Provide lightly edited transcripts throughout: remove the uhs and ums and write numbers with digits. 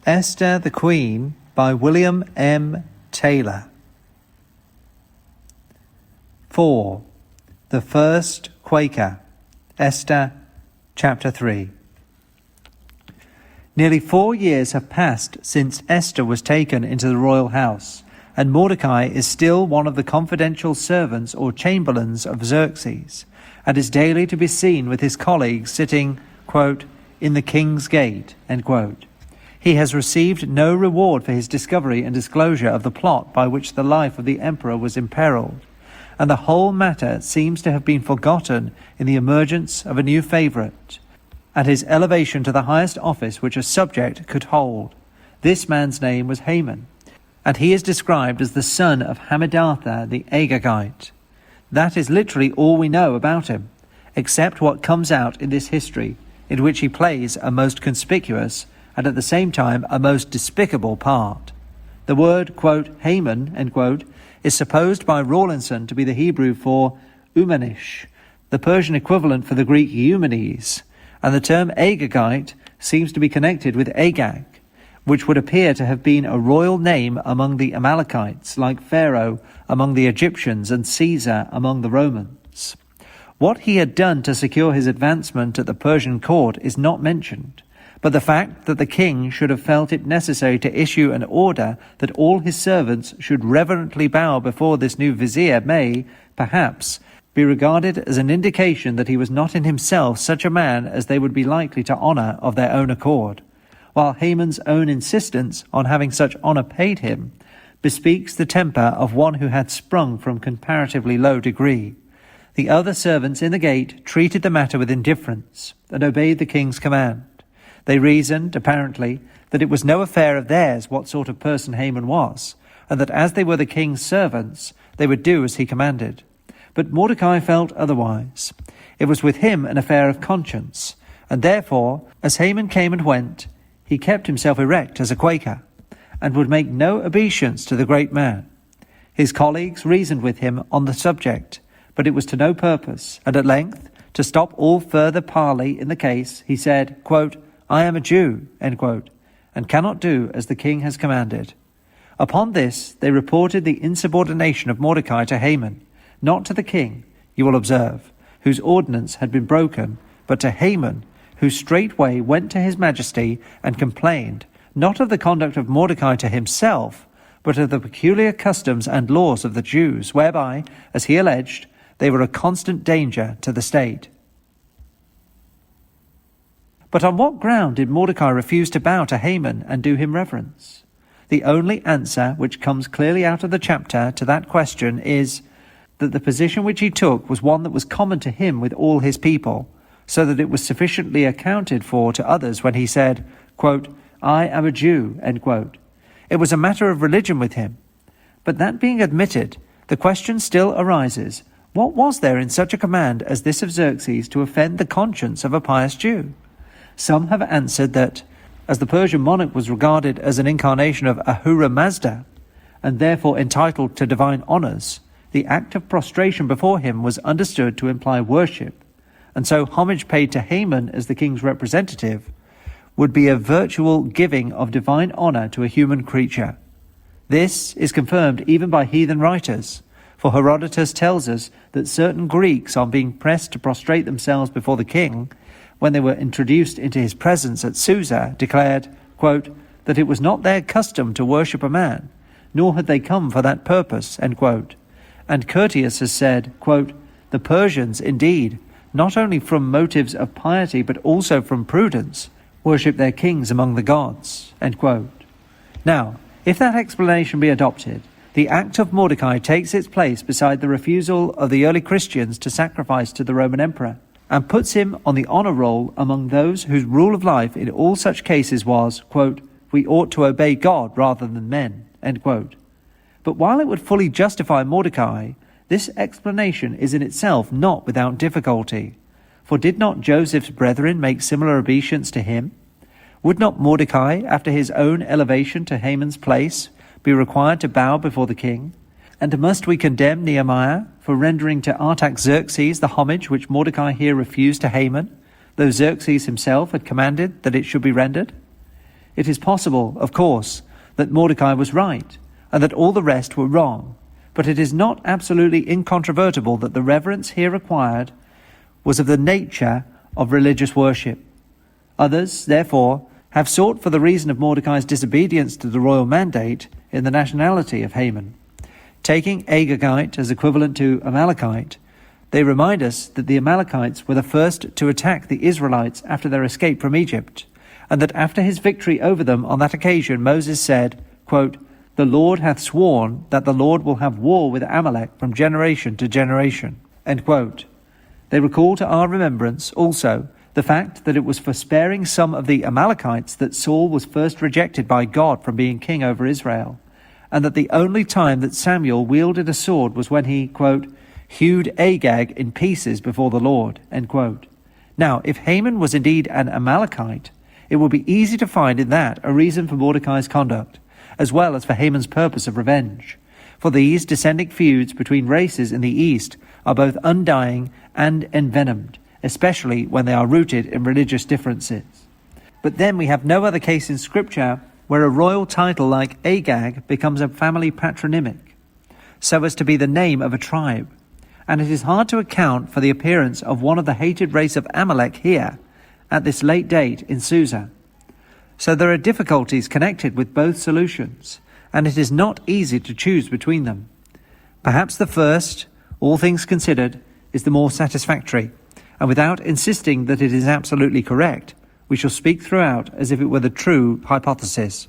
Esther the Queen by William M. Taylor. 4. The First Quaker. Esther, chapter 3. Nearly 4 years have passed since Esther was taken into the royal house, and Mordecai is still one of the confidential servants or chamberlains of Xerxes, and is daily to be seen with his colleagues sitting, quote, in the king's gate, end quote. He has received no reward for his discovery and disclosure of the plot by which the life of the emperor was imperiled, and the whole matter seems to have been forgotten in the emergence of a new favourite, and his elevation to the highest office which a subject could hold. This man's name was Haman, and he is described as the son of Hammedatha the Agagite. That is literally all we know about him, except what comes out in this history, in which he plays a most conspicuous and at the same time a most despicable part. The word, quote, Haman, end quote, is supposed by Rawlinson to be the Hebrew for Umanish, the Persian equivalent for the Greek Eumenes, and the term Agagite seems to be connected with Agag, which would appear to have been a royal name among the Amalekites, like Pharaoh among the Egyptians and Caesar among the Romans. What he had done to secure his advancement at the Persian court is not mentioned, but the fact that the king should have felt it necessary to issue an order that all his servants should reverently bow before this new vizier may, perhaps, be regarded as an indication that he was not in himself such a man as they would be likely to honour of their own accord, while Haman's own insistence on having such honour paid him bespeaks the temper of one who had sprung from comparatively low degree. The other servants in the gate treated the matter with indifference and obeyed the king's command. They reasoned, apparently, that it was no affair of theirs what sort of person Haman was, and that as they were the king's servants, they would do as he commanded. But Mordecai felt otherwise. It was with him an affair of conscience, and therefore, as Haman came and went, he kept himself erect as a Quaker, and would make no obeisance to the great man. His colleagues reasoned with him on the subject, but it was to no purpose, and at length, to stop all further parley in the case, he said, quote, I am a Jew, end quote, and cannot do as the king has commanded. Upon this, they reported the insubordination of Mordecai to Haman, not to the king, you will observe, whose ordinance had been broken, but to Haman, who straightway went to his majesty and complained, not of the conduct of Mordecai to himself, but of the peculiar customs and laws of the Jews, whereby, as he alleged, they were a constant danger to the state. But on what ground did Mordecai refuse to bow to Haman and do him reverence? The only answer which comes clearly out of the chapter to that question is that the position which he took was one that was common to him with all his people, so that it was sufficiently accounted for to others when he said, quote, I am a Jew, end quote. It was a matter of religion with him. But that being admitted, the question still arises, what was there in such a command as this of Xerxes to offend the conscience of a pious Jew? Some have answered that, as the Persian monarch was regarded as an incarnation of Ahura Mazda, and therefore entitled to divine honours, the act of prostration before him was understood to imply worship, and so homage paid to Haman as the king's representative would be a virtual giving of divine honour to a human creature. This is confirmed even by heathen writers, for Herodotus tells us that certain Greeks, on being pressed to prostrate themselves before the king, when they were introduced into his presence at Susa, declared, quote, that it was not their custom to worship a man, nor had they come for that purpose, end quote. And Curtius has said, quote, the Persians, indeed, not only from motives of piety but also from prudence, worship their kings among the gods, end quote. Now, if that explanation be adopted, the act of Mordecai takes its place beside the refusal of the early Christians to sacrifice to the Roman emperor, and puts him on the honour roll among those whose rule of life in all such cases was, quote, we ought to obey God rather than men, end quote. But while it would fully justify Mordecai, this explanation is in itself not without difficulty. For did not Joseph's brethren make similar obeisance to him? Would not Mordecai, after his own elevation to Haman's place, be required to bow before the king? And must we condemn Nehemiah for rendering to Artaxerxes the homage which Mordecai here refused to Haman, though Xerxes himself had commanded that it should be rendered? It is possible, of course, that Mordecai was right, and that all the rest were wrong, but it is not absolutely incontrovertible that the reverence here required was of the nature of religious worship. Others, therefore, have sought for the reason of Mordecai's disobedience to the royal mandate in the nationality of Haman. Taking Agagite as equivalent to Amalekite, they remind us that the Amalekites were the first to attack the Israelites after their escape from Egypt, and that after his victory over them on that occasion Moses said, quote, "The Lord hath sworn that the Lord will have war with Amalek from generation to generation." End quote. They recall to our remembrance also the fact that it was for sparing some of the Amalekites that Saul was first rejected by God from being king over Israel, and that the only time that Samuel wielded a sword was when he, quote, hewed Agag in pieces before the Lord, end quote. Now, if Haman was indeed an Amalekite, it would be easy to find in that a reason for Mordecai's conduct, as well as for Haman's purpose of revenge. For these descending feuds between races in the East are both undying and envenomed, especially when they are rooted in religious differences. But then we have no other case in Scripture where a royal title like Agag becomes a family patronymic, so as to be the name of a tribe. And it is hard to account for the appearance of one of the hated race of Amalek here, at this late date in Susa. So there are difficulties connected with both solutions, and it is not easy to choose between them. Perhaps the first, all things considered, is the more satisfactory, and without insisting that it is absolutely correct, we shall speak throughout as if it were the true hypothesis.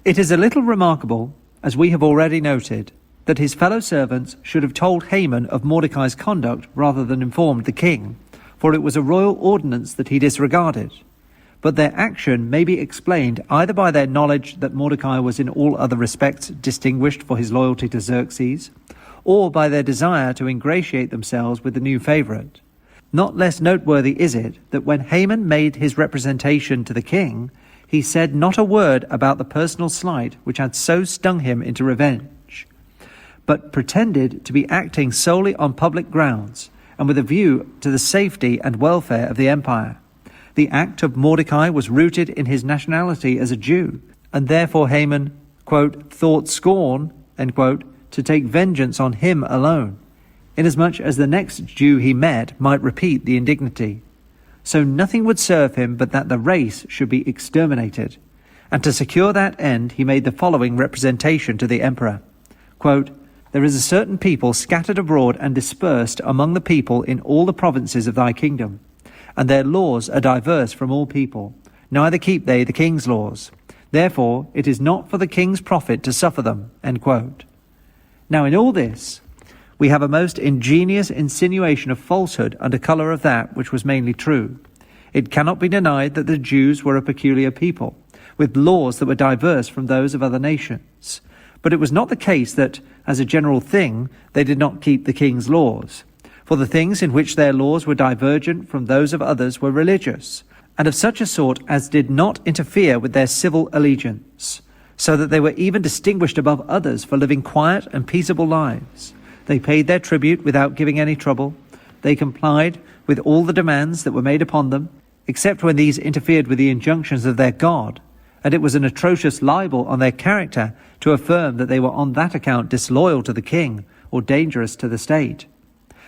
It is a little remarkable, as we have already noted, that his fellow servants should have told Haman of Mordecai's conduct rather than informed the king, for it was a royal ordinance that he disregarded. But their action may be explained either by their knowledge that Mordecai was in all other respects distinguished for his loyalty to Xerxes, or by their desire to ingratiate themselves with the new favorite. Not less noteworthy is it that when Haman made his representation to the king, he said not a word about the personal slight which had so stung him into revenge, but pretended to be acting solely on public grounds and with a view to the safety and welfare of the empire. The act of Mordecai was rooted in his nationality as a Jew, and therefore Haman, quote, thought scorn, end quote, to take vengeance on him alone, inasmuch as the next Jew he met might repeat the indignity. So nothing would serve him but that the race should be exterminated. And to secure that end he made the following representation to the emperor. Quote, "There is a certain people scattered abroad and dispersed among the people in all the provinces of thy kingdom, and their laws are diverse from all people, neither keep they the king's laws. Therefore it is not for the king's profit to suffer them." End quote. Now in all this, we have a most ingenious insinuation of falsehood under colour of that which was mainly true. It cannot be denied that the Jews were a peculiar people, with laws that were diverse from those of other nations. But it was not the case that, as a general thing, they did not keep the king's laws. For the things in which their laws were divergent from those of others were religious, and of such a sort as did not interfere with their civil allegiance, so that they were even distinguished above others for living quiet and peaceable lives. They paid their tribute without giving any trouble. They complied with all the demands that were made upon them, except when these interfered with the injunctions of their God, and it was an atrocious libel on their character to affirm that they were on that account disloyal to the king or dangerous to the state.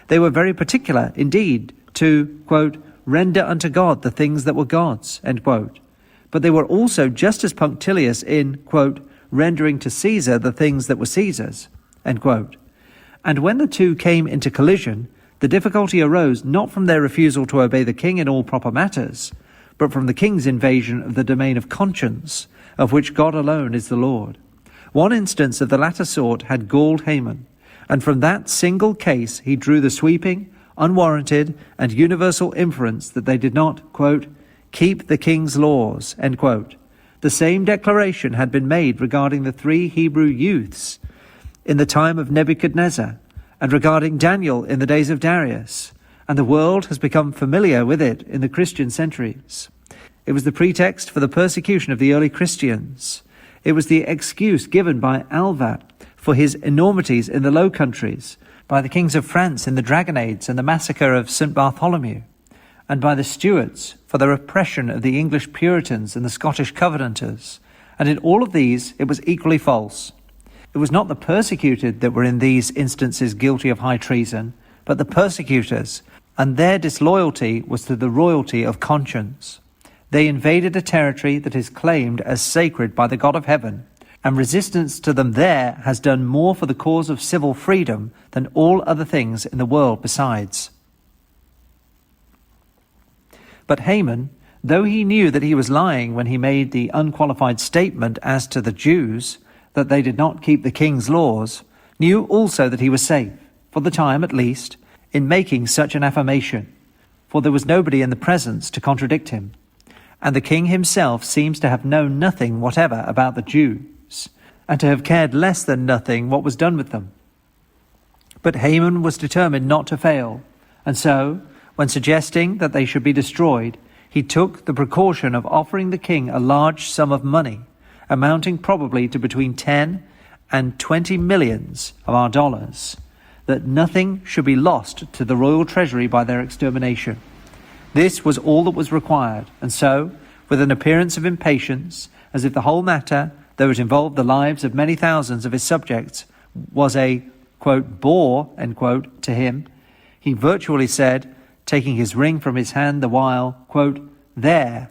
They were very particular, indeed, to, quote, render unto God the things that were God's, end quote. But they were also just as punctilious in, quote, rendering to Caesar the things that were Caesar's, end quote. And when the two came into collision, the difficulty arose not from their refusal to obey the king in all proper matters, but from the king's invasion of the domain of conscience, of which God alone is the Lord. One instance of the latter sort had galled Haman, and from that single case he drew the sweeping, unwarranted, and universal inference that they did not, quote, keep the king's laws, end quote. The same declaration had been made regarding the 3 Hebrew youths in the time of Nebuchadnezzar, and regarding Daniel in the days of Darius, and the world has become familiar with it in the Christian centuries. It was the pretext for the persecution of the early Christians. It was the excuse given by Alva for his enormities in the Low Countries, by the kings of France in the Dragonnades and the massacre of St. Bartholomew. and by the Stuarts for their oppression of the English Puritans and the Scottish Covenanters, and in all of these it was equally false. It was not the persecuted that were in these instances guilty of high treason, but the persecutors, and their disloyalty was to the royalty of conscience. They invaded a territory that is claimed as sacred by the God of heaven, and resistance to them there has done more for the cause of civil freedom than all other things in the world besides. But Haman, though he knew that he was lying when he made the unqualified statement as to the Jews, that they did not keep the king's laws, knew also that he was safe, for the time at least, in making such an affirmation, for there was nobody in the presence to contradict him. And the king himself seems to have known nothing whatever about the Jews, and to have cared less than nothing what was done with them. But Haman was determined not to fail, and so, when suggesting that they should be destroyed, he took the precaution of offering the king a large sum of money, amounting probably to between 10 and 20 millions of our dollars, that nothing should be lost to the royal treasury by their extermination. This was all that was required, and so, with an appearance of impatience, as if the whole matter, though it involved the lives of many thousands of his subjects, was a, quote, bore, end quote, to him, he virtually said, taking his ring from his hand the while, quote, "There,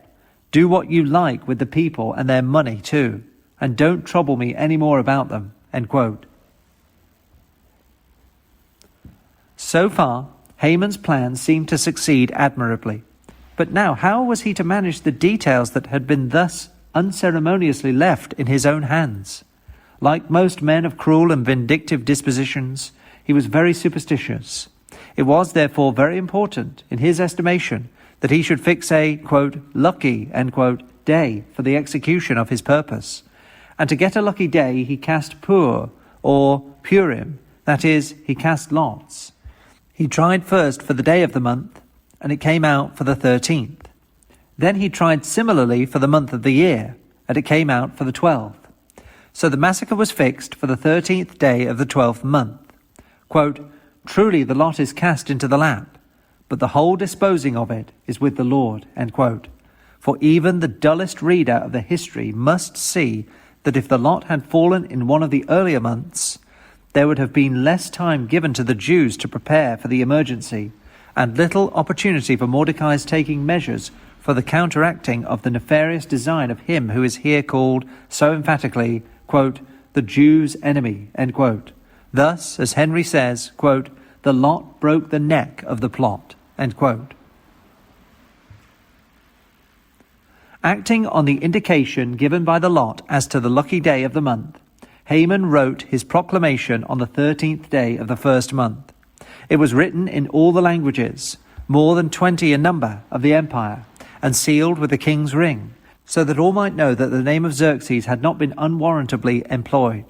do what you like with the people and their money too, and don't trouble me any more about them," end quote. So far, Haman's plan seemed to succeed admirably. But now, how was he to manage the details that had been thus unceremoniously left in his own hands? Like most men of cruel and vindictive dispositions, he was very superstitious. It was therefore very important, in his estimation, that he should fix a, quote, lucky, end quote, day for the execution of his purpose. And to get a lucky day, he cast Pur, or Purim, that is, he cast lots. He tried first for the day of the month, and it came out for the 13th. Then he tried similarly for the month of the year, and it came out for the 12th. So the massacre was fixed for the 13th day of the 12th month. Quote, "Truly the lot is cast into the lap, but the whole disposing of it is with the Lord," end quote. For even the dullest reader of the history must see that if the lot had fallen in one of the earlier months, there would have been less time given to the Jews to prepare for the emergency, and little opportunity for Mordecai's taking measures for the counteracting of the nefarious design of him who is here called so emphatically, quote, "the Jews' enemy," end quote. Thus, as Henry says, quote, "the lot broke the neck of the plot," end quote. Acting on the indication given by the lot as to the lucky day of the month, Haman wrote his proclamation on the 13th day of the first month. It was written in all the languages, more than 20 in number, of the empire, and sealed with the king's ring, so that all might know that the name of Xerxes had not been unwarrantably employed.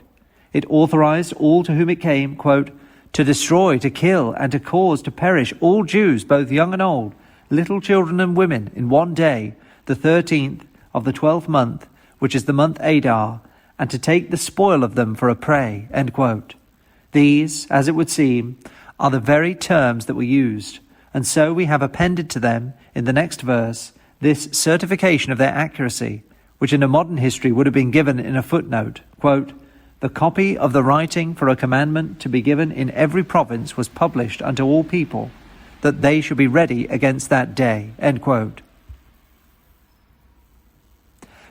It authorized all to whom it came, quote, "to destroy, to kill, and to cause to perish all Jews, both young and old, little children and women, in one day, the 13th of the 12th month, which is the month Adar, and to take the spoil of them for a prey," end quote. These, as it would seem, are the very terms that were used, and so we have appended to them, in the next verse, this certification of their accuracy, which in a modern history would have been given in a footnote, quote, "The copy of the writing for a commandment to be given in every province was published unto all people, that they should be ready against that day," end quote.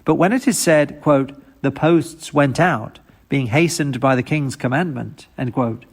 But when it is said, quote, "the posts went out, being hastened by the king's commandment," end quote,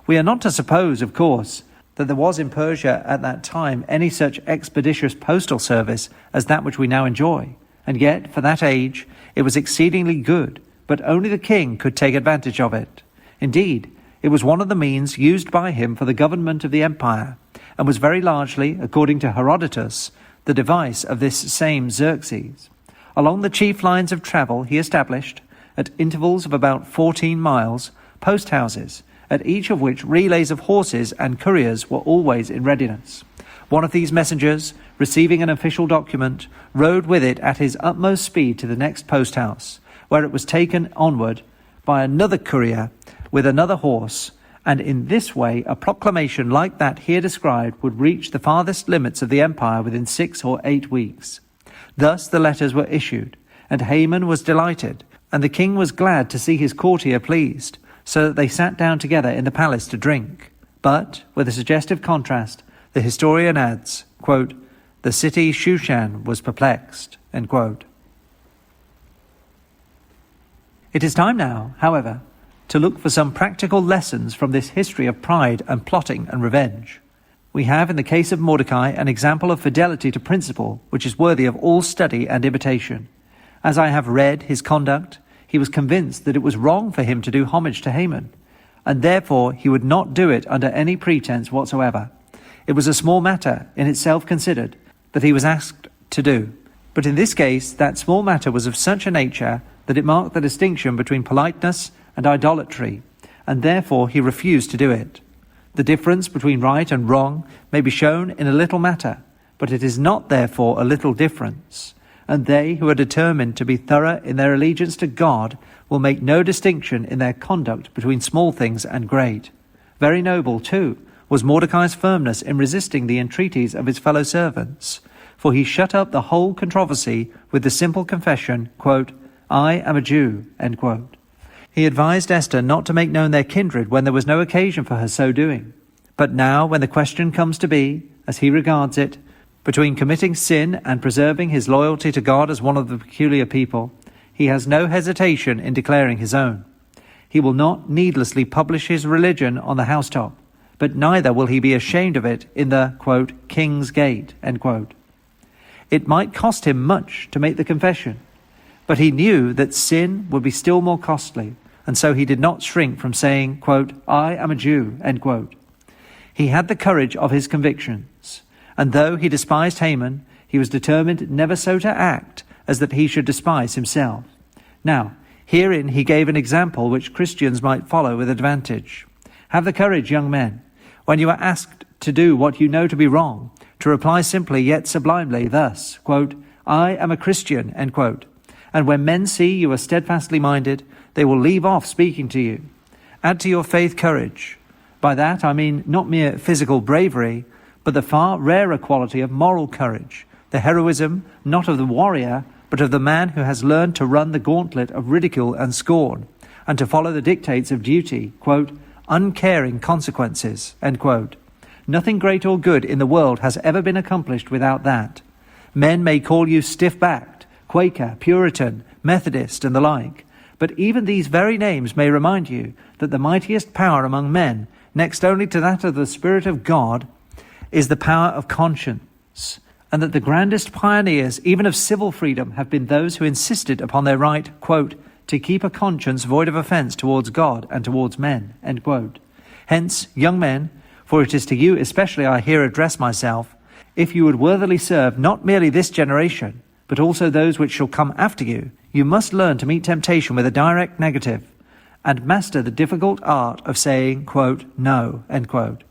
we are not to suppose, of course, that there was in Persia at that time any such expeditious postal service as that which we now enjoy. And yet, for that age, it was exceedingly good, but only the king could take advantage of it. Indeed, it was one of the means used by him for the government of the empire, and was very largely, according to Herodotus, the device of this same Xerxes. Along the chief lines of travel he established, at intervals of about 14 miles, post houses, at each of which relays of horses and couriers were always in readiness. One of these messengers, receiving an official document, rode with it at his utmost speed to the next post house, where it was taken onward by another courier with another horse, and in this way a proclamation like that here described would reach the farthest limits of the empire within 6 or 8 weeks. Thus the letters were issued, and Haman was delighted, and the king was glad to see his courtier pleased, so that they sat down together in the palace to drink. But, with a suggestive contrast, the historian adds, quote, "The city Shushan was perplexed," end quote. It is time now, however, to look for some practical lessons from this history of pride and plotting and revenge. We have in the case of Mordecai an example of fidelity to principle which is worthy of all study and imitation. As I have read his conduct, he was convinced that it was wrong for him to do homage to Haman, and therefore he would not do it under any pretense whatsoever. It was a small matter, in itself considered, that he was asked to do. But in this case, that small matter was of such a nature that it marked the distinction between politeness and idolatry, and therefore he refused to do it. The difference between right and wrong may be shown in a little matter, but it is not therefore a little difference, and they who are determined to be thorough in their allegiance to God will make no distinction in their conduct between small things and great. Very noble, too, was Mordecai's firmness in resisting the entreaties of his fellow servants, for he shut up the whole controversy with the simple confession, quote, "I am a Jew," end quote. He advised Esther not to make known their kindred when there was no occasion for her so doing. But now, when the question comes to be, as he regards it, between committing sin and preserving his loyalty to God as one of the peculiar people, he has no hesitation in declaring his own. He will not needlessly publish his religion on the housetop, but neither will he be ashamed of it in the, quote, "King's Gate," end quote. It might cost him much to make the confession, but he knew that sin would be still more costly, and so he did not shrink from saying, quote, "I am a Jew," end quote. He had the courage of his convictions, and though he despised Haman, he was determined never so to act as that he should despise himself. Now, herein he gave an example which Christians might follow with advantage. Have the courage, young men, when you are asked to do what you know to be wrong, to reply simply yet sublimely thus, quote, "I am a Christian," end quote. And when men see you are steadfastly minded, they will leave off speaking to you. Add to your faith courage. By that I mean not mere physical bravery, but the far rarer quality of moral courage, the heroism not of the warrior, but of the man who has learned to run the gauntlet of ridicule and scorn, and to follow the dictates of duty, quote, "uncaring consequences," end quote. Nothing great or good in the world has ever been accomplished without that. Men may call you stiff-backed, Quaker, Puritan, Methodist, and the like, but even these very names may remind you that the mightiest power among men, next only to that of the Spirit of God, is the power of conscience, and that the grandest pioneers, even of civil freedom, have been those who insisted upon their right, quote, "to keep a conscience void of offence towards God and towards men," end quote. Hence, young men, for it is to you especially I here address myself, if you would worthily serve not merely this generation, but also those which shall come after you, you must learn to meet temptation with a direct negative, and master the difficult art of saying, quote, "no," end quote.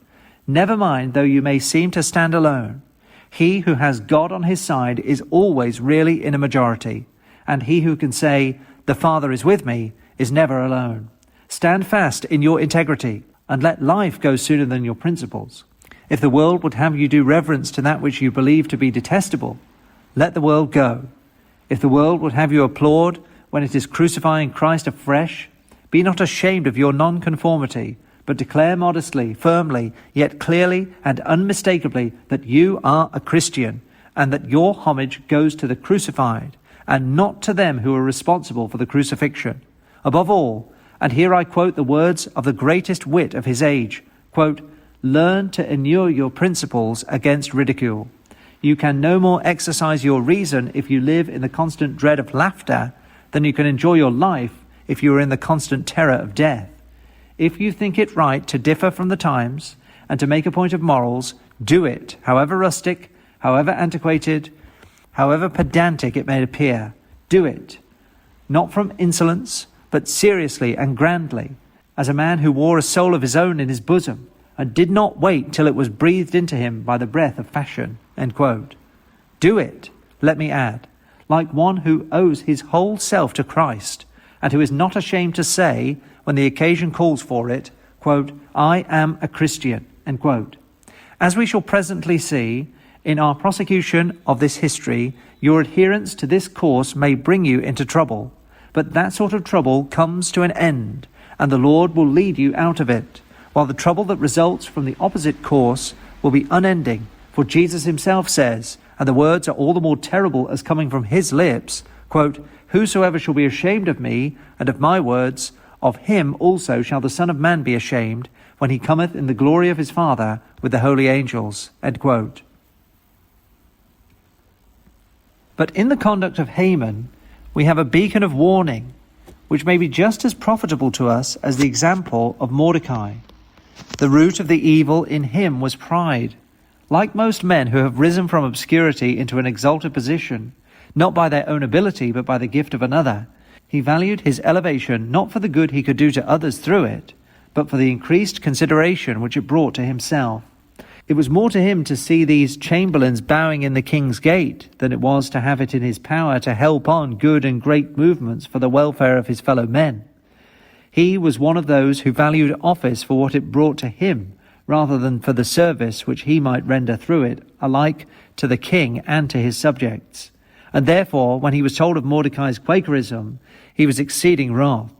Never mind though you may seem to stand alone. He who has God on his side is always really in a majority, and he who can say, "the Father is with me," is never alone. Stand fast in your integrity, and let life go sooner than your principles. If the world would have you do reverence to that which you believe to be detestable, let the world go. If the world would have you applaud when it is crucifying Christ afresh, be not ashamed of your nonconformity, but declare modestly, firmly, yet clearly and unmistakably that you are a Christian, and that your homage goes to the crucified, and not to them who are responsible for the crucifixion. Above all, and here I quote the words of the greatest wit of his age, quote, "learn to inure your principles against ridicule." You can no more exercise your reason if you live in the constant dread of laughter than you can enjoy your life if you are in the constant terror of death. If you think it right to differ from the times and to make a point of morals, do it, however rustic, however antiquated, however pedantic it may appear. Do it, not from insolence, but seriously and grandly, as a man who wore a soul of his own in his bosom, and did not wait till it was breathed into him by the breath of fashion, end quote. Do it, let me add, like one who owes his whole self to Christ, and who is not ashamed to say, when the occasion calls for it, quote, "I am a Christian," end quote. As we shall presently see, in our prosecution of this history, your adherence to this course may bring you into trouble, but that sort of trouble comes to an end, and the Lord will lead you out of it, while the trouble that results from the opposite course will be unending. For Jesus himself says, and the words are all the more terrible as coming from his lips, quote, "Whosoever shall be ashamed of me and of my words, of him also shall the Son of Man be ashamed, when he cometh in the glory of his Father with the holy angels," end quote. But in the conduct of Haman, we have a beacon of warning, which may be just as profitable to us as the example of Mordecai. The root of the evil in him was pride. Like most men who have risen from obscurity into an exalted position, not by their own ability but by the gift of another, he valued his elevation not for the good he could do to others through it, but for the increased consideration which it brought to himself. It was more to him to see these chamberlains bowing in the king's gate than it was to have it in his power to help on good and great movements for the welfare of his fellow men. He was one of those who valued office for what it brought to him, rather than for the service which he might render through it, alike to the king and to his subjects. And therefore, when he was told of Mordecai's Quakerism, he was exceeding wrath.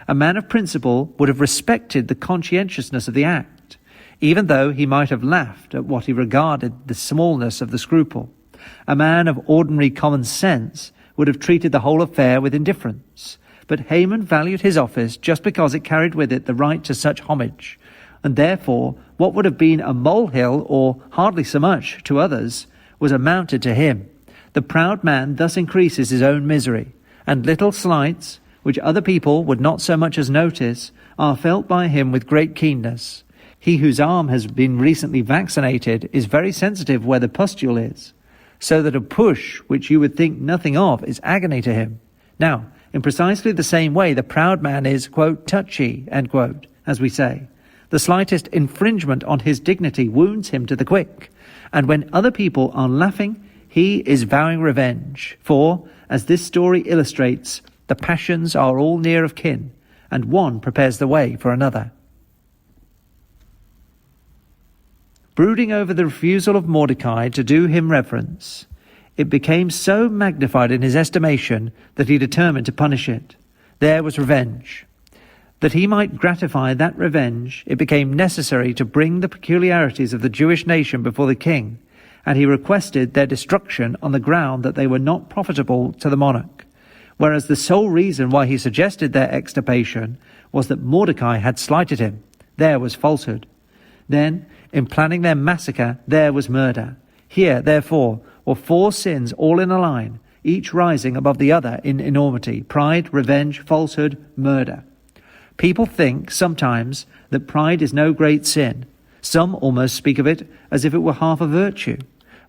A man of principle would have respected the conscientiousness of the act, even though he might have laughed at what he regarded the smallness of the scruple. A man of ordinary common sense would have treated the whole affair with indifference. But Haman valued his office just because it carried with it the right to such homage, and therefore what would have been a molehill, or hardly so much, to others, was amounted to him. The proud man thus increases his own misery, and little slights, which other people would not so much as notice, are felt by him with great keenness. He whose arm has been recently vaccinated is very sensitive where the pustule is, so that a push which you would think nothing of is agony to him. Now, in precisely the same way, the proud man is, quote, touchy, end quote, as we say. The slightest infringement on his dignity wounds him to the quick, and when other people are laughing, he is vowing revenge. For, as this story illustrates, the passions are all near of kin, and one prepares the way for another. Brooding over the refusal of Mordecai to do him reverence, it became so magnified in his estimation that he determined to punish it. There was revenge. That he might gratify that revenge, it became necessary to bring the peculiarities of the Jewish nation before the king, and he requested their destruction on the ground that they were not profitable to the monarch, whereas the sole reason why he suggested their extirpation was that Mordecai had slighted him. There was falsehood. Then, in planning their massacre, there was murder. Here, therefore, were four sins all in a line, each rising above the other in enormity: pride, revenge, falsehood, murder. People think sometimes that pride is no great sin. Some almost speak of it as if it were half a virtue.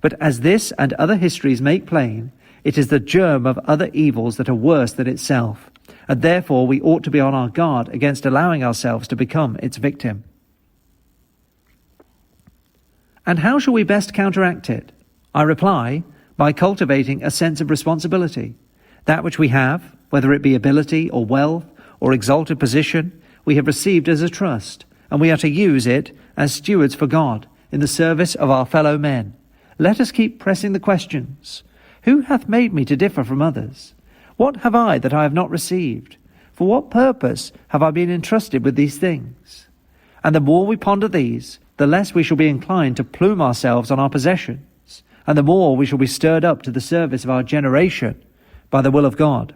But as this and other histories make plain, it is the germ of other evils that are worse than itself, and therefore we ought to be on our guard against allowing ourselves to become its victim. And how shall we best counteract it? I reply, by cultivating a sense of responsibility. That which we have, whether it be ability or wealth or exalted position, we have received as a trust, and we are to use it as stewards for God in the service of our fellow men. Let us keep pressing the questions. Who hath made me to differ from others? What have I that I have not received? For what purpose have I been entrusted with these things? And the more we ponder these, the less we shall be inclined to plume ourselves on our possessions, and the more we shall be stirred up to the service of our generation by the will of God.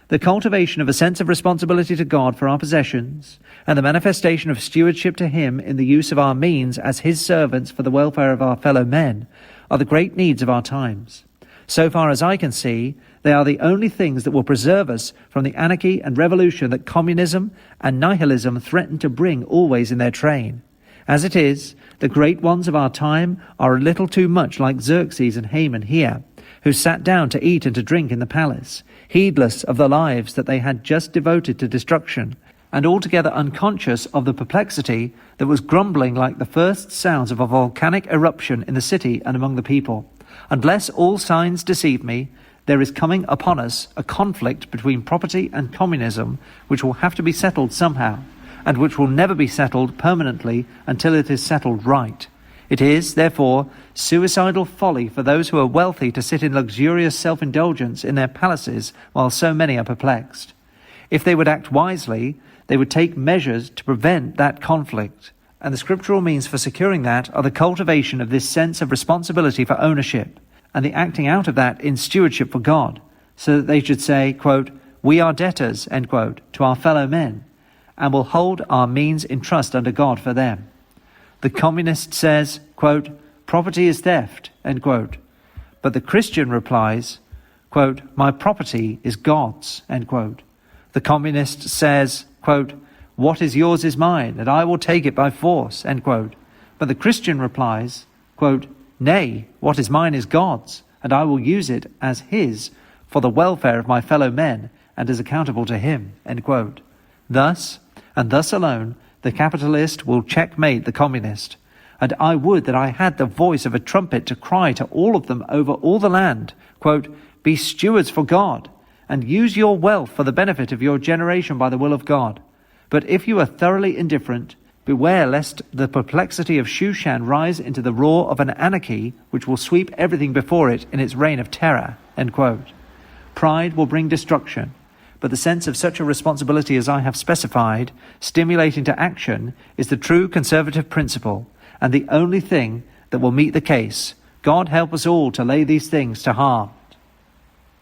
The cultivation of a sense of responsibility to God for our possessions, and the manifestation of stewardship to Him in the use of our means as His servants for the welfare of our fellow men, are the great needs of our times. So far as I can see, they are the only things that will preserve us from the anarchy and revolution that communism and nihilism threaten to bring always in their train. As it is, the great ones of our time are a little too much like Xerxes and Haman here, who sat down to eat and to drink in the palace, heedless of the lives that they had just devoted to destruction, and altogether unconscious of the perplexity that was grumbling like the first sounds of a volcanic eruption in the city and among the people. Unless all signs deceive me, there is coming upon us a conflict between property and communism which will have to be settled somehow, and which will never be settled permanently until it is settled right. It is, therefore, suicidal folly for those who are wealthy to sit in luxurious self-indulgence in their palaces while so many are perplexed. If they would act wisely, they would take measures to prevent that conflict. And the scriptural means for securing that are the cultivation of this sense of responsibility for ownership, and the acting out of that in stewardship for God, so that they should say, quote, "We are debtors," end quote, to our fellow men, and will hold our means in trust under God for them. The communist says, quote, "Property is theft," end quote. But the Christian replies, quote, "My property is God's," end quote. The communist says, quote, "What is yours is mine, and I will take it by force," end quote. But the Christian replies, quote, "Nay, what is mine is God's, and I will use it as his for the welfare of my fellow men, and is accountable to him," end quote. Thus, and thus alone, the capitalist will checkmate the communist. And I would that I had the voice of a trumpet to cry to all of them over all the land, quote, "Be stewards for God, and use your wealth for the benefit of your generation by the will of God. But if you are thoroughly indifferent, beware lest the perplexity of Shushan rise into the roar of an anarchy which will sweep everything before it in its reign of terror," end quote. Pride will bring destruction, but the sense of such a responsibility as I have specified, stimulating to action, is the true conservative principle, and the only thing that will meet the case. God help us all to lay these things to heart.